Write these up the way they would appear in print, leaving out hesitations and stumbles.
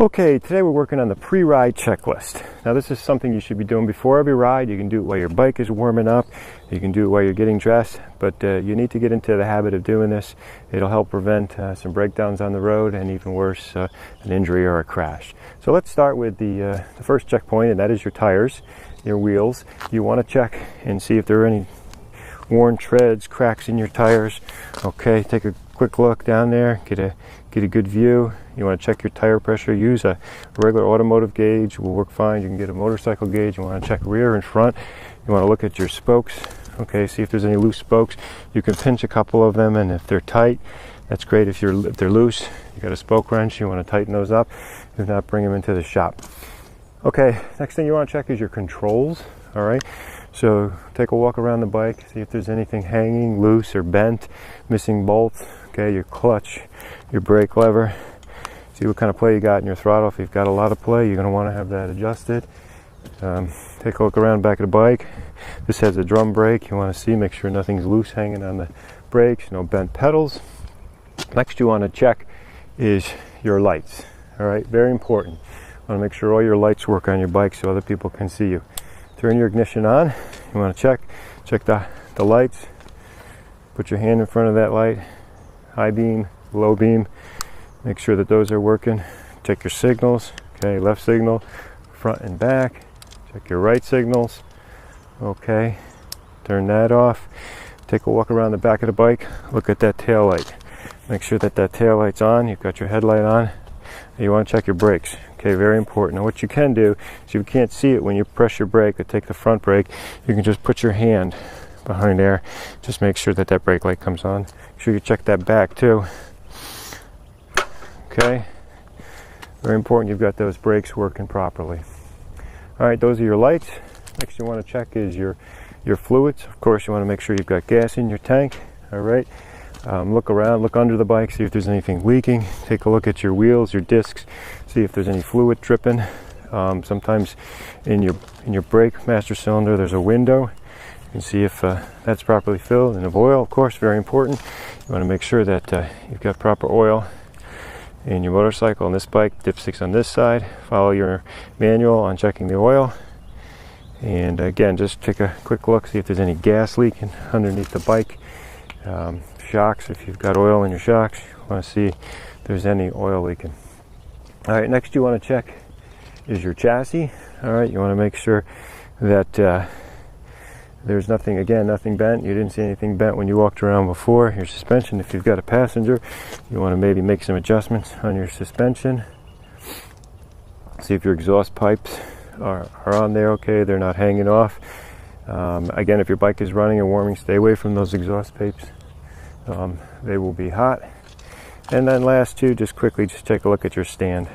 Okay, today we're working on the pre-ride checklist. Now this is something you should be doing before every ride. You can do it while your bike is warming up. You can do it while you're getting dressed, but you need to get into the habit of doing this. It'll help prevent some breakdowns on the road and even worse, an injury or a crash. So let's start with the first checkpoint, and that is your tires, your wheels. You want to check and see if there are any worn treads, cracks in your tires. Okay, take a quick look down there, get a good view. You want to check your tire pressure. Use a regular automotive gauge, will work fine. You can get a motorcycle gauge. You want to check rear and front. You want to look at your spokes. Okay, see if there's any loose spokes. You can pinch a couple of them, and if they're tight, that's great. If they're loose, you got a spoke wrench, you want to tighten those up. If not, bring them into the shop. Okay, next thing you want to check is your controls. All right, so take a walk around the bike, see if there's anything hanging loose or bent, missing bolts. Okay, your clutch, your brake lever. See what kind of play you got in your throttle. If you've got a lot of play, you're going to want to have that adjusted. Take a look around the back of the bike. This has a drum brake. You want to see, make sure nothing's loose hanging on the brakes, no bent pedals. Next you want to check is your lights. All right, very important. You want to make sure all your lights work on your bike so other people can see you. Turn your ignition on. You want to check the lights. Put your hand in front of that light. High beam, low beam. Make sure that those are working. Check your signals. Okay, left signal, front and back. Check your right signals. Okay, turn that off. Take a walk around the back of the bike. Look at that tail light. Make sure that tail light's on. You've got your headlight on. And you want to check your brakes. Okay, very important. Now what you can do, is if you can't see it when you press your brake or take the front brake, you can just put your hand behind there. Just make sure that brake light comes on. Make sure you check that back too. Okay, very important you've got those brakes working properly. All right, those are your lights. Next you want to check is your fluids. Of course, you want to make sure you've got gas in your tank. All right, look around, look under the bike, see if there's anything leaking. Take a look at your wheels, your discs, see if there's any fluid dripping. Sometimes in your brake master cylinder there's a window. You can see if that's properly filled. And of oil, of course, very important. You want to make sure that you've got proper oil in your motorcycle. On this bike, dipstick's on this side. Follow your manual on checking the oil. And again, just take a quick look, see if there's any gas leaking underneath the bike. Shocks, if you've got oil in your shocks, you want to see if there's any oil leaking. All right, next you want to check is your chassis. All right, you want to make sure that there's nothing bent. You didn't see anything bent when you walked around before. Your suspension, if you've got a passenger, you want to maybe make some adjustments on your suspension. See if your exhaust pipes are on there okay, they're not hanging off. Again, if your bike is running and warming, stay away from those exhaust pipes. They will be hot. And then last two, just take a look at your stand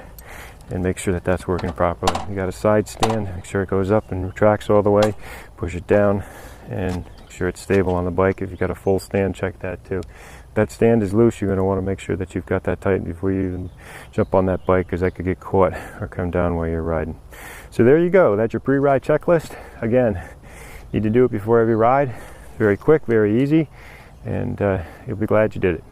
and make sure that that's working properly. You got a side stand, make sure it goes up and retracts all the way. Push it down and make sure it's stable on the bike. If you've got a full stand, check that too. If that stand is loose, you're going to want to make sure that you've got that tightened before you even jump on that bike, because that could get caught or come down while you're riding. So there you go. That's your pre-ride checklist. Again, you need to do it before every ride. Very quick, very easy, and you'll be glad you did it.